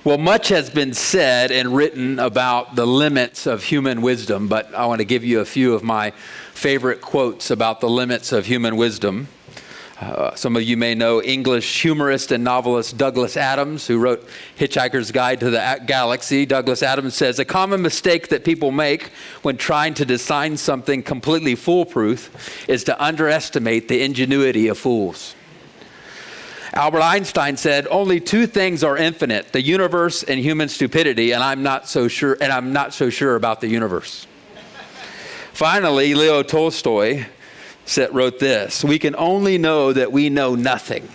Well, much has been said and written about the limits of human wisdom, but I want to give you a few of my favorite quotes about the limits of human wisdom. Some of you may know English humorist and novelist Douglas Adams, who wrote Hitchhiker's Guide to the Galaxy. Douglas Adams says, "A common mistake that people make when trying to design something completely foolproof is to underestimate the ingenuity of fools." Albert Einstein said, "Only two things are infinite, the universe and human stupidity, and I'm not so sure about the universe." Finally, Leo Tolstoy wrote this, "We can only know that we know nothing,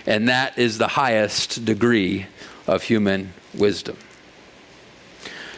and that is the highest degree of human wisdom."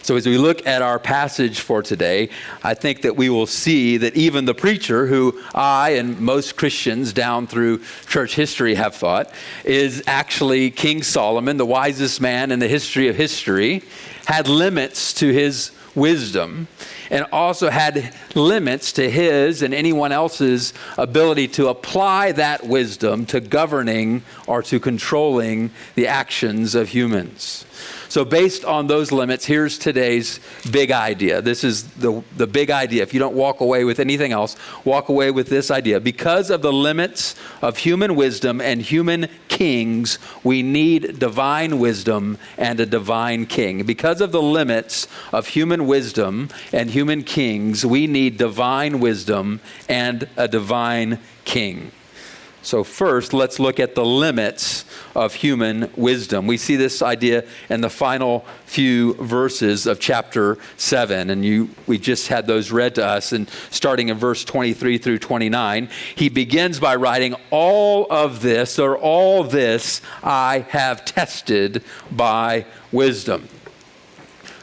So as we look at our passage for today, I think that we will see that even the preacher, who I and most Christians down through church history have thought is actually King Solomon, the wisest man in the history of history, had limits to his wisdom and also had limits to his and anyone else's ability to apply that wisdom to governing or to controlling the actions of humans. So based on those limits, here's today's big idea. This is the big idea. If you don't walk away with anything else, walk away with this idea. Because of the limits of human wisdom and human kings, we need divine wisdom and a divine king. Because of the limits of human wisdom and human kings, we need divine wisdom and a divine king. So first, let's look at the limits of human wisdom. We see this idea in the final few verses of chapter 7, and we just had those read to us, and starting in verse 23 through 29, he begins by writing, all this I have tested by wisdom.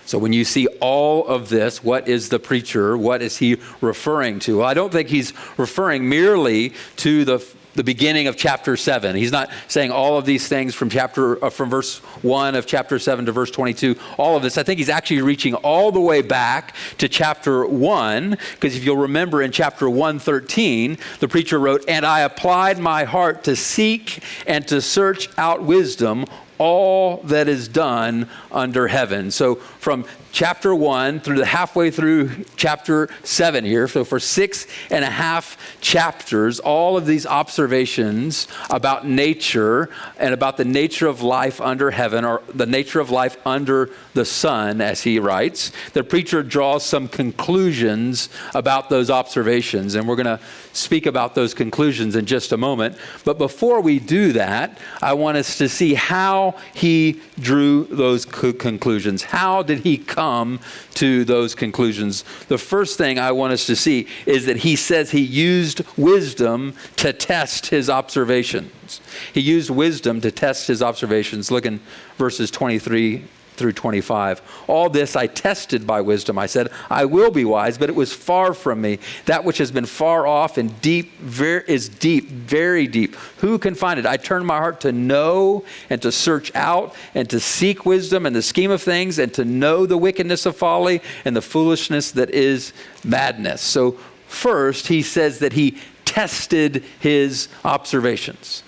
So when you see all of this, what is the preacher? What is he referring to? Well, I don't think he's referring merely to the beginning of chapter 7. He's not saying all of these things from verse 1 of chapter 7 to verse 22, all of this. I think he's actually reaching all the way back to chapter 1, because if you'll remember in chapter 1:13, the preacher wrote, "And I applied my heart to seek and to search out wisdom, all that is done under heaven." So from chapter 1 through the halfway through chapter 7 here, so for 6.5 chapters, all of these observations about nature and about the nature of life under heaven, or the nature of life under the sun, as he writes, the preacher draws some conclusions about those observations, and we're going to speak about those conclusions in just a moment. But before we do that, I want us to see how he drew those conclusions. How did he come to those conclusions? The first thing I want us to see is that he says he used wisdom to test his observations. He used wisdom to test his observations. Look in verses 23 through 25. "All this I tested by wisdom. I said, I will be wise, but it was far from me. That which has been far off and is deep, very deep. Who can find it? I turned my heart to know and to search out and to seek wisdom and the scheme of things and to know the wickedness of folly and the foolishness that is madness." So first, he says that he tested his observations.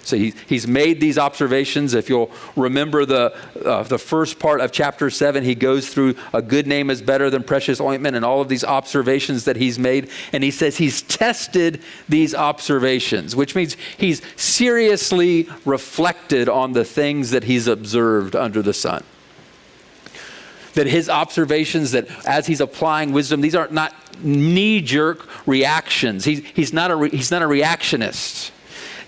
So he's made these observations. If you'll remember the first part of chapter 7, he goes through a good name is better than precious ointment and all of these observations that he's made. And he says he's tested these observations, which means he's seriously reflected on the things that he's observed under the sun. That his observations, that as he's applying wisdom, these are not knee-jerk reactions. He's not a reactionist.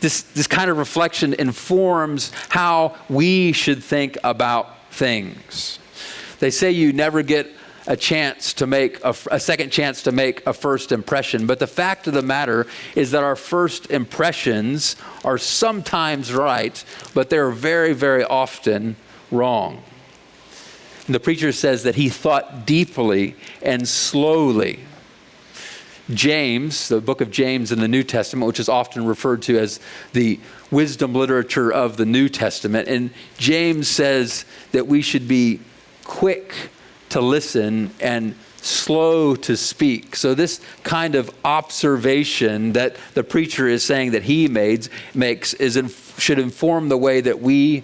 This kind of reflection informs how we should think about things. They say you never get a chance to make a second chance to make a first impression, but the fact of the matter is that our first impressions are sometimes right, but they're very, very often wrong. And the preacher says that he thought deeply and slowly. James, the book of James in the New Testament, which is often referred to as the wisdom literature of the New Testament, and James says that we should be quick to listen and slow to speak. So this kind of observation that the preacher is saying that he makes should inform the way that we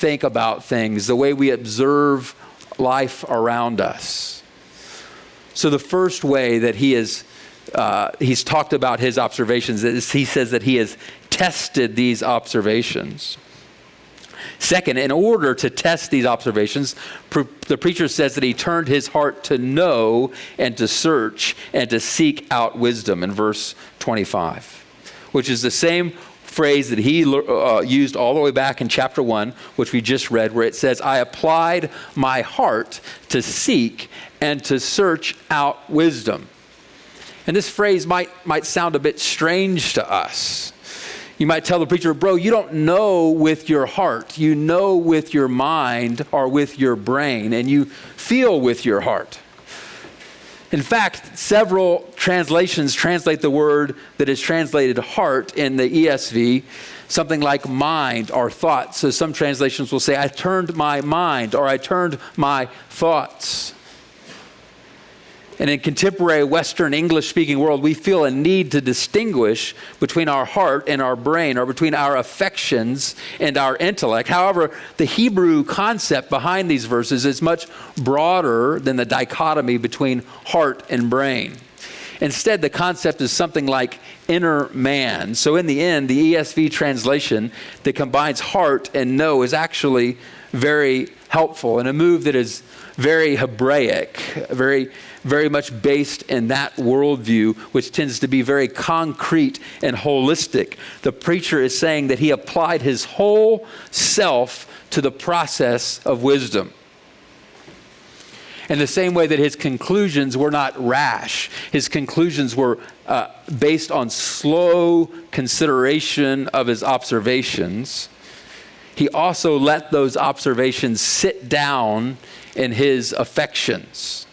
think about things, the way we observe life around us. So the first way that he's talked about his observations is he says that he has tested these observations. Second, in order to test these observations, the preacher says that he turned his heart to know and to search and to seek out wisdom in verse 25, which is the same phrase that he used all the way back in chapter 1, which we just read, where it says, I applied my heart to seek and to search out wisdom. And this phrase might sound a bit strange to us. You might tell the preacher, bro, you don't know with your heart. You know with your mind or with your brain, and you feel with your heart. In fact, several translations translate the word that is translated heart in the ESV, something like mind or thoughts. So some translations will say, I turned my mind or I turned my thoughts. And in contemporary Western English-speaking world, we feel a need to distinguish between our heart and our brain, or between our affections and our intellect. However, the Hebrew concept behind these verses is much broader than the dichotomy between heart and brain. Instead, the concept is something like inner man. So in the end, the ESV translation that combines heart and know is actually very helpful, and a move that is very Hebraic, very much based in that worldview, which tends to be very concrete and holistic. The preacher is saying that he applied his whole self to the process of wisdom. In the same way that his conclusions were not rash, his conclusions were based on slow consideration of his observations. He also let those observations sit down in his affections.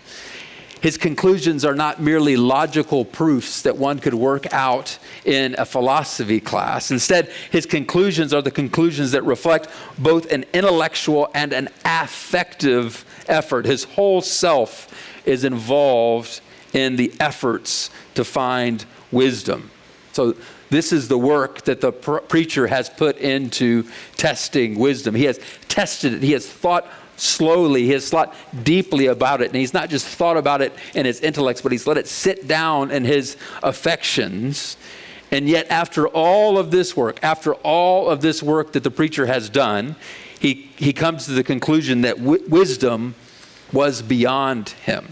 His conclusions are not merely logical proofs that one could work out in a philosophy class. Instead, his conclusions are the conclusions that reflect both an intellectual and an affective effort. His whole self is involved in the efforts to find wisdom. So this is the work that the preacher has put into testing wisdom. He has tested it. He has thought slowly. He has thought deeply about it. And he's not just thought about it in his intellects, but he's let it sit down in his affections. And yet after all of this work that the preacher has done, he comes to the conclusion that wisdom was beyond him.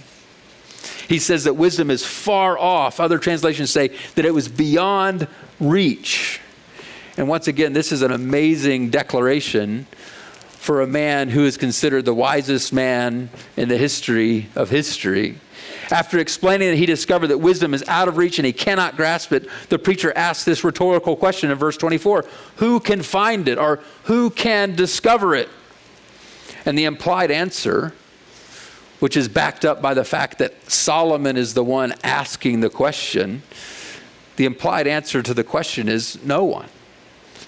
He says that wisdom is far off. Other translations say that it was beyond reach. And once again, this is an amazing declaration for a man who is considered the wisest man in the history of history. After explaining that he discovered that wisdom is out of reach and he cannot grasp it, the preacher asks this rhetorical question in verse 24, who can find it, or who can discover it? And the implied answer, which is backed up by the fact that Solomon is the one asking the question, the implied answer to the question is no one.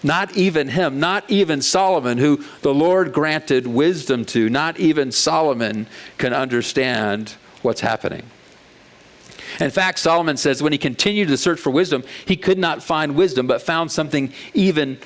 Not even him, not even Solomon, who the Lord granted wisdom to, not even Solomon can understand what's happening. In fact, Solomon says when he continued to search for wisdom, he could not find wisdom, but found something even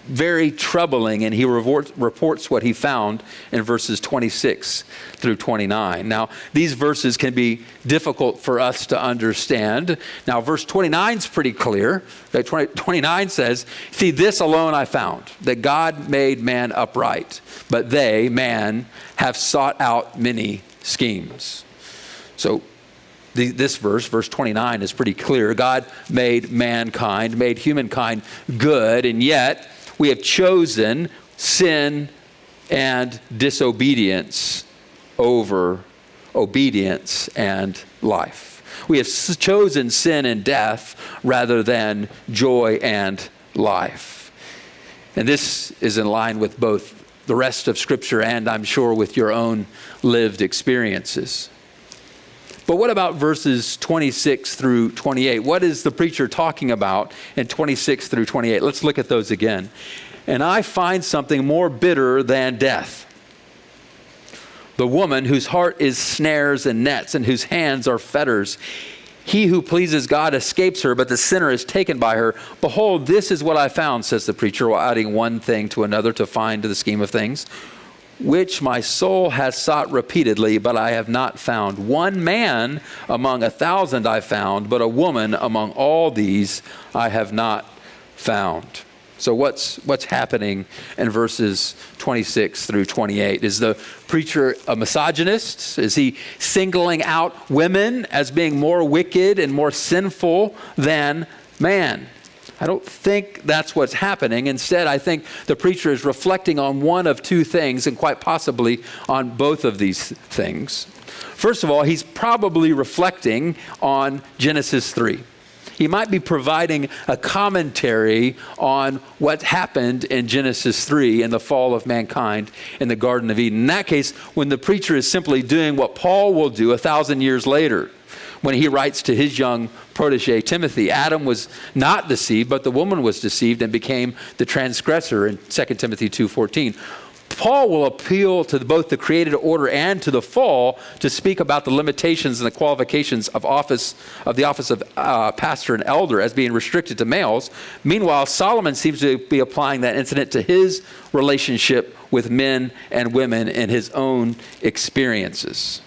very troubling, and he reports what he found in verses 26 through 29. Now, these verses can be difficult for us to understand. Now, verse 29 is pretty clear. 29 says, see, this alone I found, that God made man upright, but they, man, have sought out many schemes. So, this verse 29, is pretty clear. God made mankind, made humankind good, and yet we have chosen sin and disobedience over obedience and life. We have chosen sin and death rather than joy and life. And this is in line with both the rest of Scripture and, I'm sure, with your own lived experiences. But what about verses 26 through 28? What is the preacher talking about in 26 through 28? Let's look at those again. And I find something more bitter than death. The woman whose heart is snares and nets and whose hands are fetters. He who pleases God escapes her, but the sinner is taken by her. Behold, this is what I found, says the preacher, while adding one thing to another to find the scheme of things, which my soul has sought repeatedly, but I have not found. One man among 1,000 I found, but a woman among all these I have not found. So what's happening in verses 26 through 28? Is the preacher a misogynist? Is he singling out women as being more wicked and more sinful than man? I don't think that's what's happening. Instead, I think the preacher is reflecting on one of two things, and quite possibly on both of these things. First of all, he's probably reflecting on Genesis 3. He might be providing a commentary on what happened in Genesis 3 and the fall of mankind in the Garden of Eden. In that case, when the preacher is simply doing what Paul will do 1,000 years later, when he writes to his young protege Timothy, Adam was not deceived, but the woman was deceived and became the transgressor in 2 Timothy 2:14. Paul will appeal to both the created order and to the fall to speak about the limitations and the qualifications of the office of pastor and elder as being restricted to males. Meanwhile, Solomon seems to be applying that incident to his relationship with men and women in his own experiences.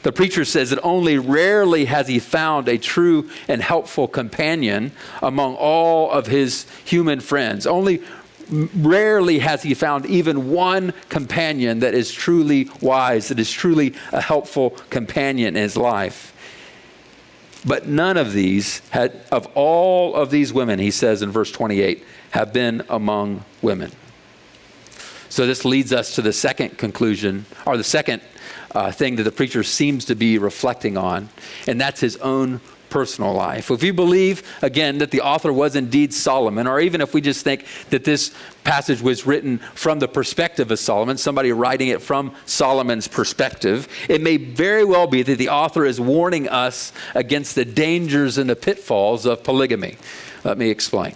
The preacher says that only rarely has he found a true and helpful companion among all of his human friends. Only rarely has he found even one companion that is truly wise, that is truly a helpful companion in his life. But none of these, of all of these women, he says in verse 28, have been among women. So this leads us to the second conclusion, or the second thing that the preacher seems to be reflecting on, and that's his own personal life. If you believe, again, that the author was indeed Solomon, or even if we just think that this passage was written from the perspective of Solomon, somebody writing it from Solomon's perspective, it may very well be that the author is warning us against the dangers and the pitfalls of polygamy. Let me explain.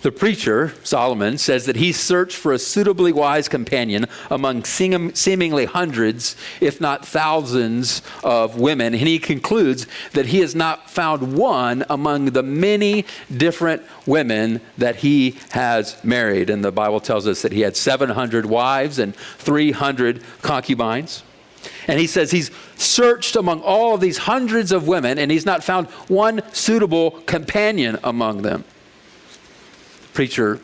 The preacher, Solomon, says that he searched for a suitably wise companion among seemingly hundreds, if not thousands, of women. And he concludes that he has not found one among the many different women that he has married. And the Bible tells us that he had 700 wives and 300 concubines. And he says he's searched among all of these hundreds of women, and he's not found one suitable companion among them. Preacher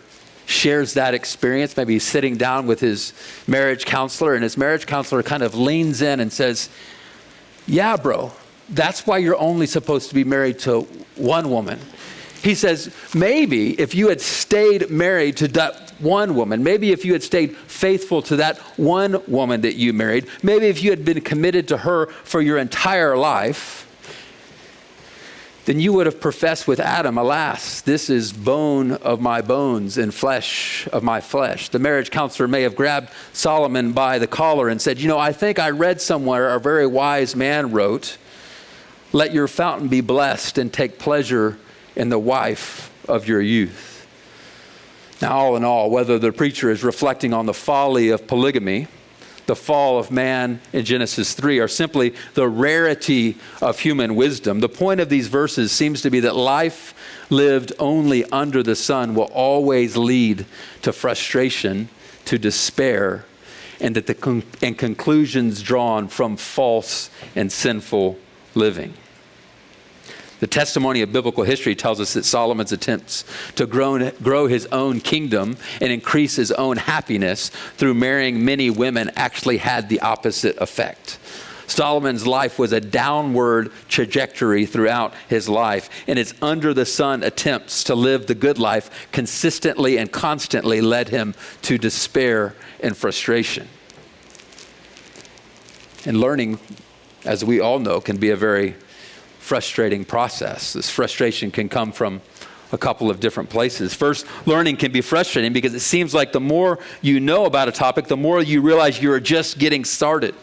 shares that experience. Maybe he's sitting down with his marriage counselor, and his marriage counselor kind of leans in and says, yeah, bro, that's why you're only supposed to be married to one woman. He says, maybe if you had stayed married to that one woman, maybe if you had stayed faithful to that one woman that you married, maybe if you had been committed to her for your entire life, then you would have professed with Adam, alas, this is bone of my bones and flesh of my flesh. The marriage counselor may have grabbed Solomon by the collar and said, I think I read somewhere a very wise man wrote, let your fountain be blessed and take pleasure in the wife of your youth. Now, all in all, whether the preacher is reflecting on the folly of polygamy, the fall of man in Genesis 3, or simply the rarity of human wisdom, the point of these verses seems to be that life lived only under the sun will always lead to frustration, to despair, and that and conclusions drawn from false and sinful living. The testimony of biblical history tells us that Solomon's attempts to grow his own kingdom and increase his own happiness through marrying many women actually had the opposite effect. Solomon's life was a downward trajectory throughout his life, and his under-the-sun attempts to live the good life consistently and constantly led him to despair and frustration. And learning, as we all know, can be a very frustrating process. This frustration can come from a couple of different places. First, learning can be frustrating because it seems like the more you know about a topic, the more you realize you're just getting started.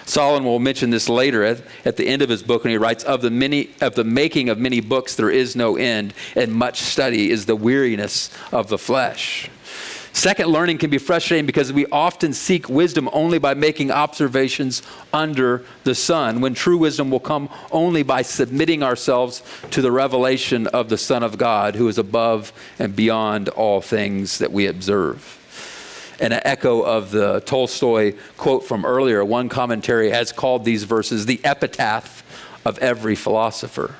Solomon will mention this later at the end of his book when he writes, of the making of many books there is no end, and much study is the weariness of the flesh. Second, learning can be frustrating because we often seek wisdom only by making observations under the sun, when true wisdom will come only by submitting ourselves to the revelation of the Son of God, who is above and beyond all things that we observe. And an echo of the Tolstoy quote from earlier, one commentary has called these verses the epitaph of every philosopher.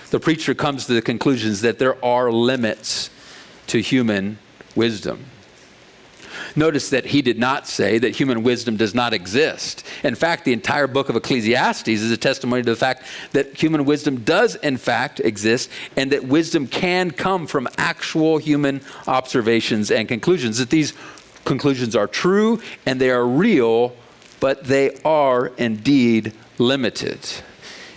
The preacher comes to the conclusions that there are limits to human wisdom. Notice that he did not say that human wisdom does not exist. In fact, the entire book of Ecclesiastes is a testimony to the fact that human wisdom does in fact exist, and that wisdom can come from actual human observations and conclusions, that these conclusions are true and they are real, but they are indeed limited.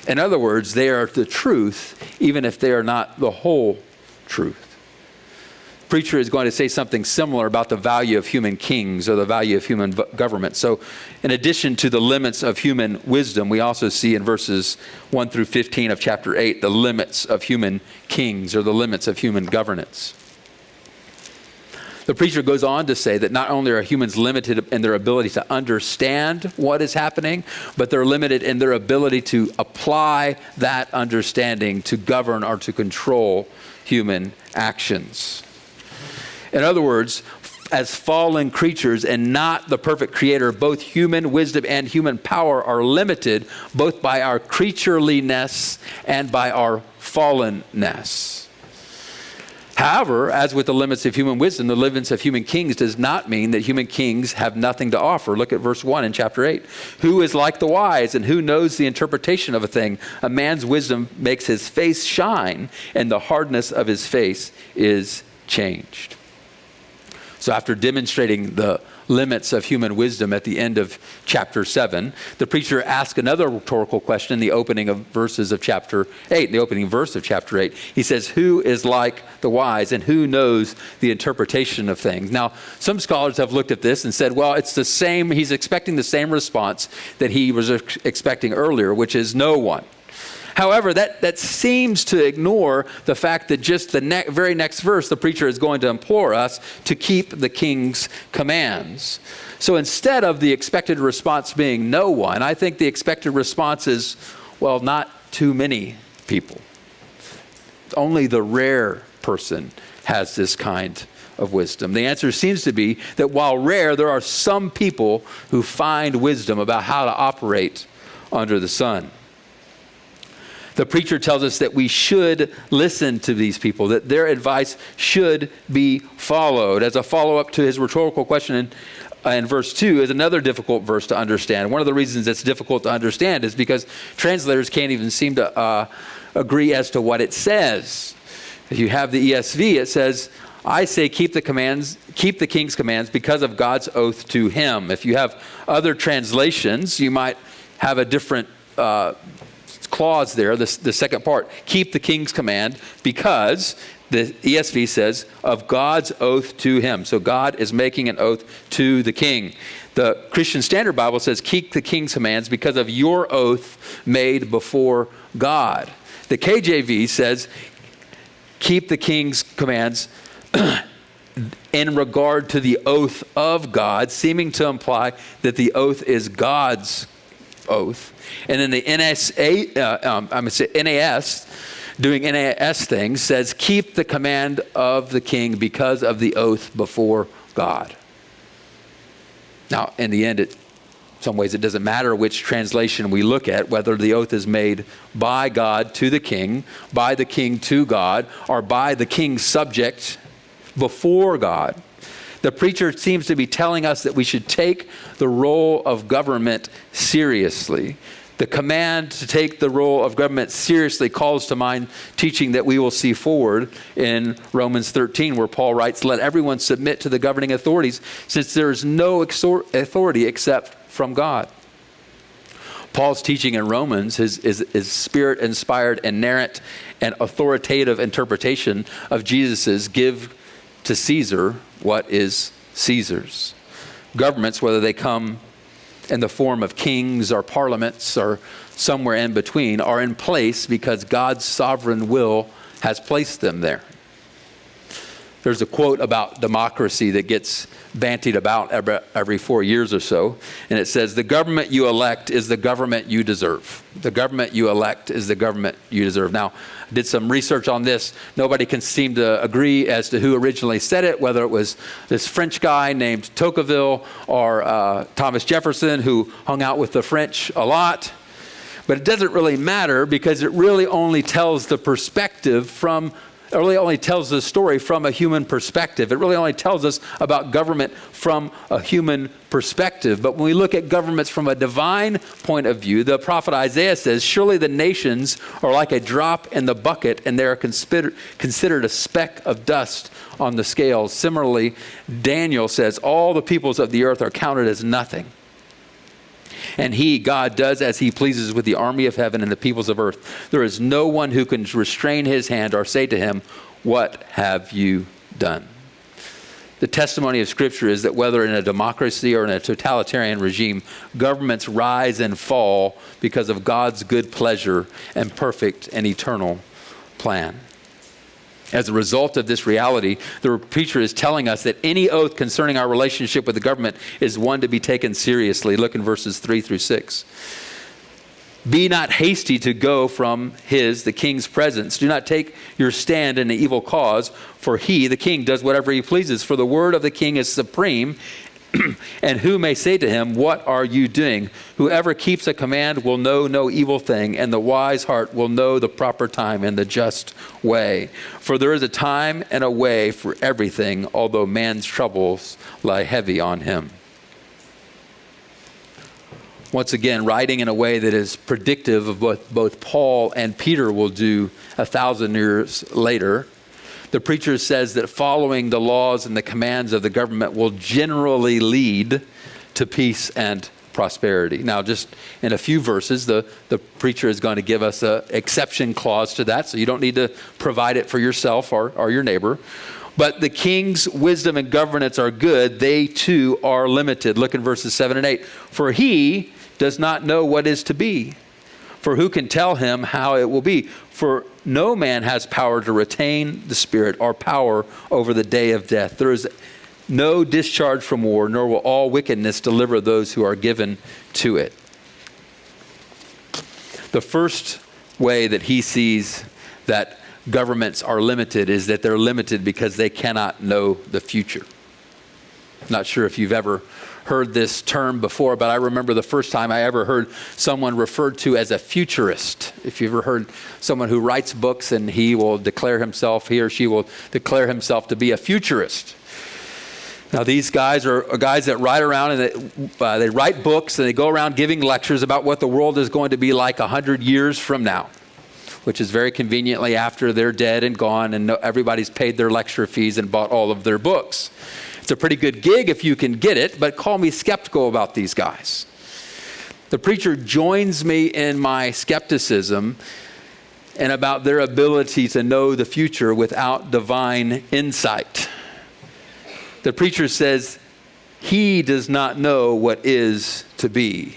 In other words, they are the truth, even if they are not the whole truth. Preacher is going to say something similar about the value of human kings or the value of human government. So in addition to the limits of human wisdom, we also see in verses 1 through 15 of chapter 8, the limits of human kings or the limits of human governance. The preacher goes on to say that not only are humans limited in their ability to understand what is happening, but they're limited in their ability to apply that understanding to govern or to control human actions. In other words, as fallen creatures and not the perfect creator, both human wisdom and human power are limited both by our creatureliness and by our fallenness. However, as with the limits of human wisdom, the limits of human kings does not mean that human kings have nothing to offer. Look at verse 1 in chapter 8. Who is like the wise, and who knows the interpretation of a thing? A man's wisdom makes his face shine, and the hardness of his face is changed. So after demonstrating the limits of human wisdom at the end of chapter 7, the preacher asks another rhetorical question in the opening of verses of chapter 8, the opening verse of chapter 8. He says, who is like the wise, and who knows the interpretation of things? Now, some scholars have looked at this and said, well, it's the same, he's expecting the same response that he was expecting earlier, which is no one. However, that seems to ignore the fact that just the very next verse, the preacher is going to implore us to keep the king's commands. So instead of the expected response being no one, I think the expected response is, well, not too many people. Only the rare person has this kind of wisdom. The answer seems to be that while rare, there are some people who find wisdom about how to operate under the sun. The preacher tells us that we should listen to these people, that their advice should be followed. As a follow-up to his rhetorical question in verse 2 is another difficult verse to understand. One of the reasons it's difficult to understand is because translators can't even seem to agree as to what it says. If you have the ESV, it says, I say keep the king's commands because of God's oath to him. If you have other translations, you might have a different clause there, the second part, keep the king's command because the ESV says of God's oath to him. So God is making an oath to the king. The Christian Standard Bible says keep the king's commands because of your oath made before God. The KJV says keep the king's commands in regard to the oath of God, seeming to imply that the oath is God's oath. And then the NAS, doing NAS things, says keep the command of the king because of the oath before God. Now, in the end, in some ways it doesn't matter which translation we look at, whether the oath is made by God to the king, by the king to God, or by the king's subject before God. The preacher seems to be telling us that we should take the role of government seriously. The command to take the role of government seriously calls to mind teaching that we will see forward in Romans 13, where Paul writes, let everyone submit to the governing authorities, since there is no authority except from God. Paul's teaching in Romans is spirit-inspired, inerrant, and authoritative interpretation of Jesus's give to Caesar what is Caesar's. Governments, whether they come in the form of kings or parliaments or somewhere in between, are in place because God's sovereign will has placed them there. There's a quote about democracy that gets bantied about every 4 years or so, and it says, "The government you elect is the government you deserve." The government you elect is the government you deserve. Now, I did some research on this. Nobody can seem to agree as to who originally said it, whether it was this French guy named Tocqueville or Thomas Jefferson, who hung out with the French a lot. But it doesn't really matter, because it really only tells the story from a human perspective. It really only tells us about government from a human perspective. But when we look at governments from a divine point of view, the prophet Isaiah says, "Surely the nations are like a drop in the bucket, and they are considered a speck of dust on the scales." Similarly, Daniel says, "All the peoples of the earth are counted as nothing. And he, God, does as he pleases with the army of heaven and the peoples of earth. There is no one who can restrain his hand or say to him, 'What have you done?'" The testimony of Scripture is that whether in a democracy or in a totalitarian regime, governments rise and fall because of God's good pleasure and perfect and eternal plan. As a result of this reality, the preacher is telling us that any oath concerning our relationship with the government is one to be taken seriously. Look in verses 3 through 6. "Be not hasty to go from the king's presence. Do not take your stand in an evil cause, for he, the king, does whatever he pleases. For the word of the king is supreme, and who may say to him, 'What are you doing?' Whoever keeps a command will know no evil thing, and the wise heart will know the proper time and the just way. For there is a time and a way for everything, although man's troubles lie heavy on him." Once again, writing in a way that is predictive of what both Paul and Peter will do 1,000 years later, the preacher says that following the laws and the commands of the government will generally lead to peace and prosperity. Now, just in a few verses, the preacher is going to give us an exception clause to that, so you don't need to provide it for yourself or your neighbor. But the king's wisdom and governance are good. They too are limited. Look in verses 7 and 8. "For he does not know what is to be. For who can tell him how it will be? For no man has power to retain the spirit or power over the day of death. There is no discharge from war, nor will all wickedness deliver those who are given to it." The first way that he sees that governments are limited is that they're limited because they cannot know the future. Not sure if you've ever heard this term before, but I remember the first time I ever heard someone referred to as a futurist. If you've ever heard someone who writes books and he or she will declare himself to be a futurist. Now, these guys are guys that ride around and they write books and they go around giving lectures about what the world is going to be like 100 years from now, which is very conveniently after they're dead and gone and everybody's paid their lecture fees and bought all of their books. It's a pretty good gig if you can get it, but call me skeptical about these guys. The preacher joins me in my skepticism and about their ability to know the future without divine insight. The preacher says he does not know what is to be.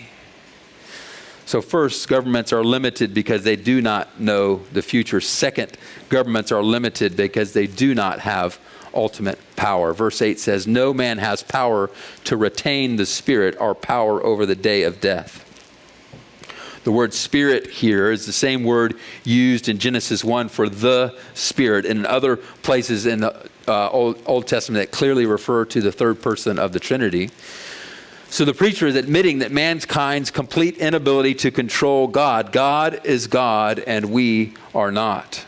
So first, governments are limited because they do not know the future. Second, governments are limited because they do not have ultimate power. Verse 8 says, "No man has power to retain the spirit or power over the day of death." The word spirit here is the same word used in Genesis 1 for the Spirit, and in other places in the Old Testament that clearly refer to the third person of the Trinity. So the preacher is admitting that mankind's complete inability to control God. God is God and we are not.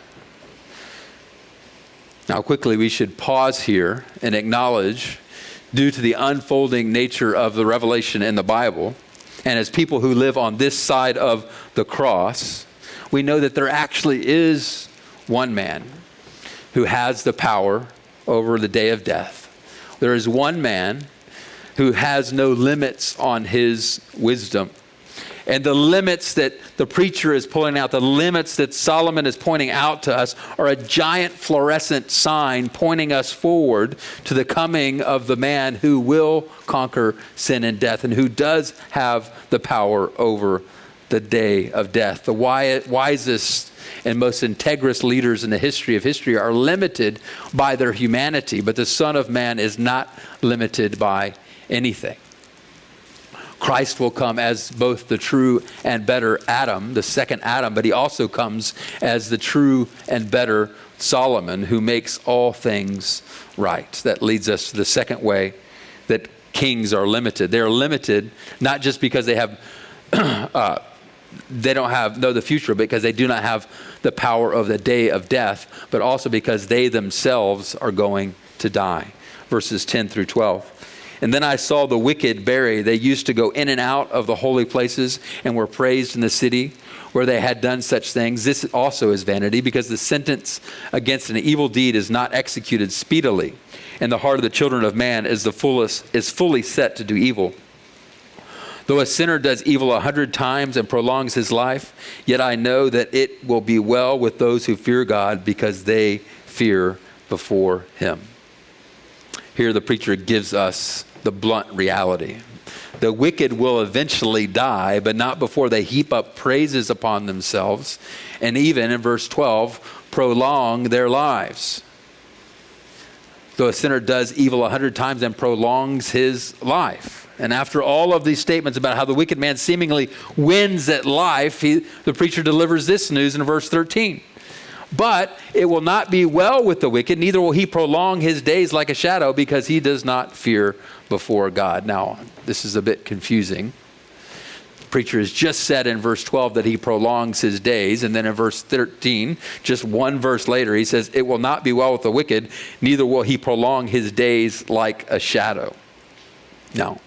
Now quickly we should pause here and acknowledge, due to the unfolding nature of the revelation in the Bible, and as people who live on this side of the cross, we know that there actually is one man who has the power over the day of death. There is one man who has no limits on his wisdom. And the limits that the preacher is pulling out, the limits that Solomon is pointing out to us, are a giant fluorescent sign pointing us forward to the coming of the man who will conquer sin and death and who does have the power over the day of death. The wisest and most integrous leaders in the history of history are limited by their humanity, but the Son of Man is not limited by anything. Christ will come as both the true and better Adam, the second Adam, but he also comes as the true and better Solomon, who makes all things right. That leads us to the second way that kings are limited. They're limited not just because they have they don't know the future, because they do not have the power of the day of death, but also because they themselves are going to die. Verses 10 through 12. And then I saw the wicked buried. They used to go in and out of the holy places and were praised in the city where they had done such things. This also is vanity, because the sentence against an evil deed is not executed speedily, and the heart of the children of man is fully set to do evil. Though a sinner does evil 100 times and prolongs his life, yet I know that it will be well with those who fear God, because they fear before him. Here the preacher gives us the blunt reality. The wicked will eventually die, but not before they heap up praises upon themselves, and even in verse 12, prolong their lives. Though a sinner does evil 100 times and prolongs his life. And after all of these statements about how the wicked man seemingly wins at life, the preacher delivers this news in verse 13. But it will not be well with the wicked, neither will he prolong his days like a shadow, because he does not fear before God. Now, this is a bit confusing. The preacher has just said in verse 12 that he prolongs his days, and then in verse 13, just one verse later, he says, it will not be well with the wicked, neither will he prolong his days like a shadow. Now,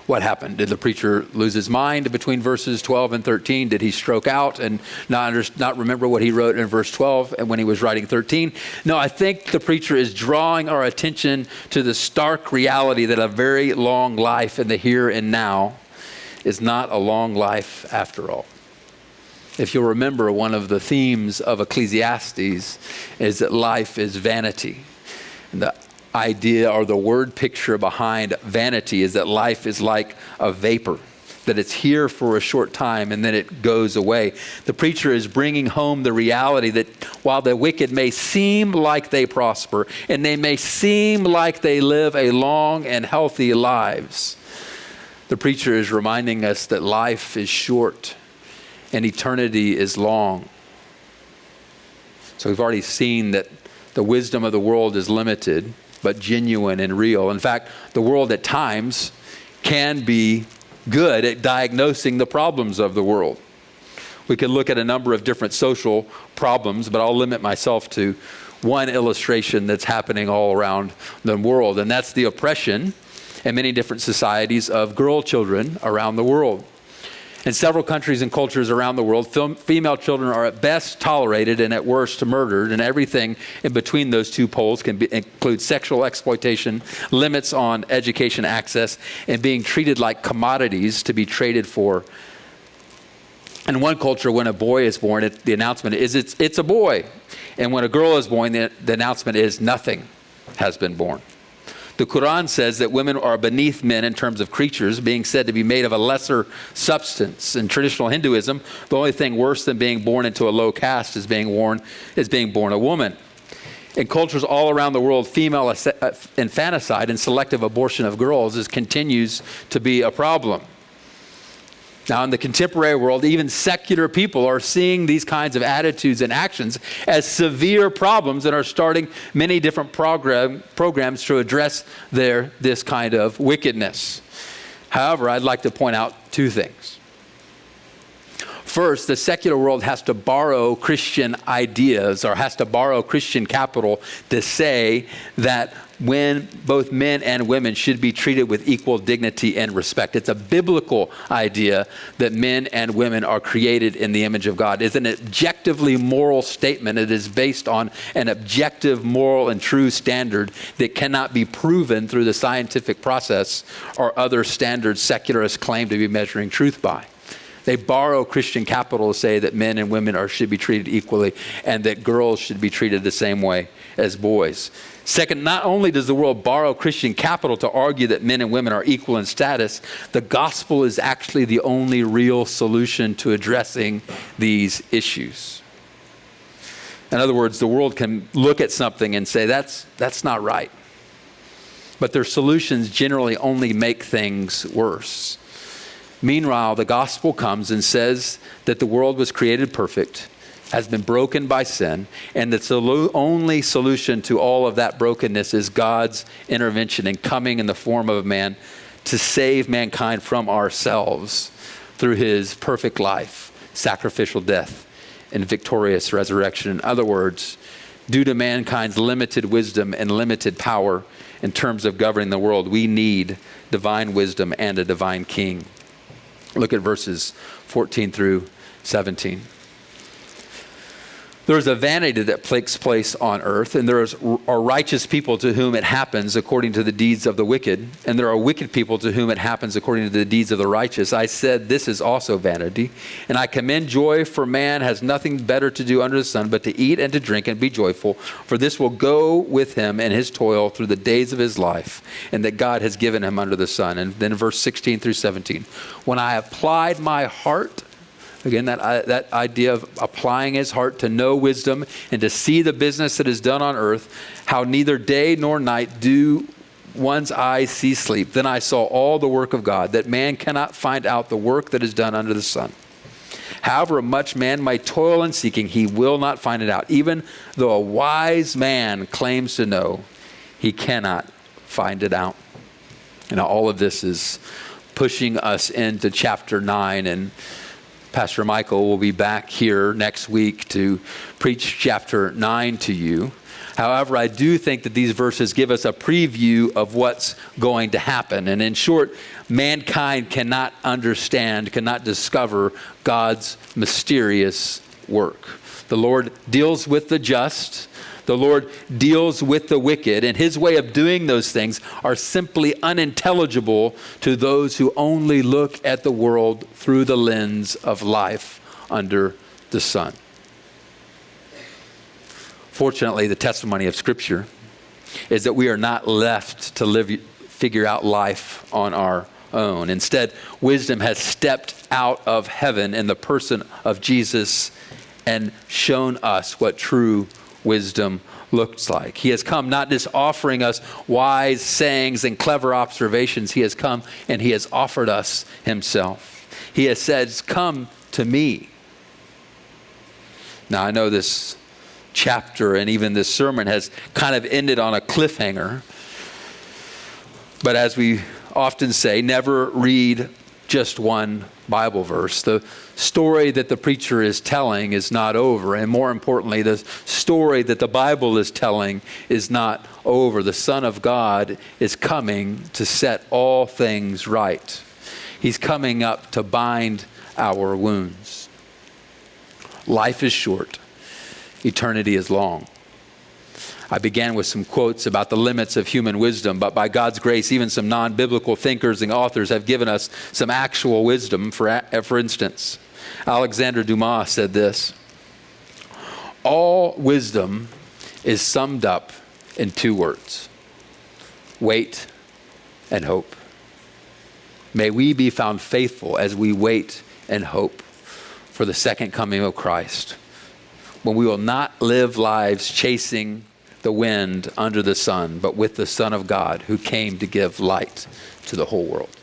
what happened? Did the preacher lose his mind between verses 12 and 13? Did he stroke out and not remember what he wrote in verse 12 and when he was writing 13? No, I think the preacher is drawing our attention to the stark reality that a very long life in the here and now is not a long life after all. If you'll remember, one of the themes of Ecclesiastes is that life is vanity. And the idea or the word picture behind vanity is that life is like a vapor, that it's here for a short time and then it goes away. The preacher is bringing home the reality that while the wicked may seem like they prosper and they may seem like they live a long and healthy lives, the preacher is reminding us that life is short and eternity is long. So we've already seen that the wisdom of the world is limited, but genuine and real. In fact, the world at times can be good at diagnosing the problems of the world. We could look at a number of different social problems, but I'll limit myself to one illustration that's happening all around the world, and that's the oppression in many different societies of girl children around the world. In several countries and cultures around the world, female children are at best tolerated and at worst murdered, and everything in between those two poles can include sexual exploitation, limits on education access, and being treated like commodities to be traded for. In one culture, when a boy is born, the announcement is it's a boy. And when a girl is born, the announcement is nothing has been born. The Quran says that women are beneath men in terms of creatures, being said to be made of a lesser substance. In traditional Hinduism, the only thing worse than being born into a low caste is being born a woman. In cultures all around the world, female infanticide and selective abortion of girls continues to be a problem. Now, in the contemporary world, even secular people are seeing these kinds of attitudes and actions as severe problems and are starting many different programs to address this kind of wickedness. However, I'd like to point out two things. First, the secular world has to borrow Christian ideas or has to borrow Christian capital to say that when both men and women should be treated with equal dignity and respect. It's a biblical idea that men and women are created in the image of God. It's an objectively moral statement. It is based on an objective, moral, and true standard that cannot be proven through the scientific process or other standards secularists claim to be measuring truth by. They borrow Christian capital to say that men and women should be treated equally and that girls should be treated the same way as boys. Second, not only does the world borrow Christian capital to argue that men and women are equal in status, the gospel is actually the only real solution to addressing these issues. In other words, the world can look at something and say, that's not right. But their solutions generally only make things worse. Meanwhile, the gospel comes and says that the world was created perfect, has been broken by sin, and the only solution to all of that brokenness is God's intervention in coming in the form of a man to save mankind from ourselves through his perfect life, sacrificial death, and victorious resurrection. In other words, due to mankind's limited wisdom and limited power in terms of governing the world, we need divine wisdom and a divine king. Look at verses 14 through 17. There is a vanity that takes place on earth, and there are righteous people to whom it happens according to the deeds of the wicked, and there are wicked people to whom it happens according to the deeds of the righteous. I said, this is also vanity, and I commend joy, for man has nothing better to do under the sun but to eat and to drink and be joyful, for this will go with him in his toil through the days of his life, and that God has given him under the sun. And then verse 16 through 17, when I applied my heart, again, that idea of applying his heart to know wisdom and to see the business that is done on earth, how neither day nor night do one's eyes see sleep. Then I saw all the work of God, that man cannot find out the work that is done under the sun. However much man might toil in seeking, he will not find it out. Even though a wise man claims to know, he cannot find it out. And all of this is pushing us into chapter 9, and Pastor Michael will be back here next week to preach chapter 9 to you. However, I do think that these verses give us a preview of what's going to happen. And in short, mankind cannot understand, cannot discover God's mysterious work. The Lord deals with the just. The Lord deals with the wicked, and his way of doing those things are simply unintelligible to those who only look at the world through the lens of life under the sun. Fortunately, the testimony of Scripture is that we are not left to figure out life on our own. Instead, wisdom has stepped out of heaven in the person of Jesus and shown us what true wisdom looks like. He has come not just offering us wise sayings and clever observations. He has come and he has offered us himself. He has said, come to me. Now, I know this chapter and even this sermon has kind of ended on a cliffhanger. But as we often say, never read just one Bible verse. The story that the preacher is telling is not over. And more importantly, the story that the Bible is telling is not over. The Son of God is coming to set all things right. He's coming up to bind our wounds. Life is short. Eternity is long. I began with some quotes about the limits of human wisdom, but by God's grace, even some non-biblical thinkers and authors have given us some actual wisdom. For instance, Alexander Dumas said this: all wisdom is summed up in two words: wait and hope. May we be found faithful as we wait and hope for the second coming of Christ, when we will not live lives chasing the wind under the sun, but with the Son of God who came to give light to the whole world.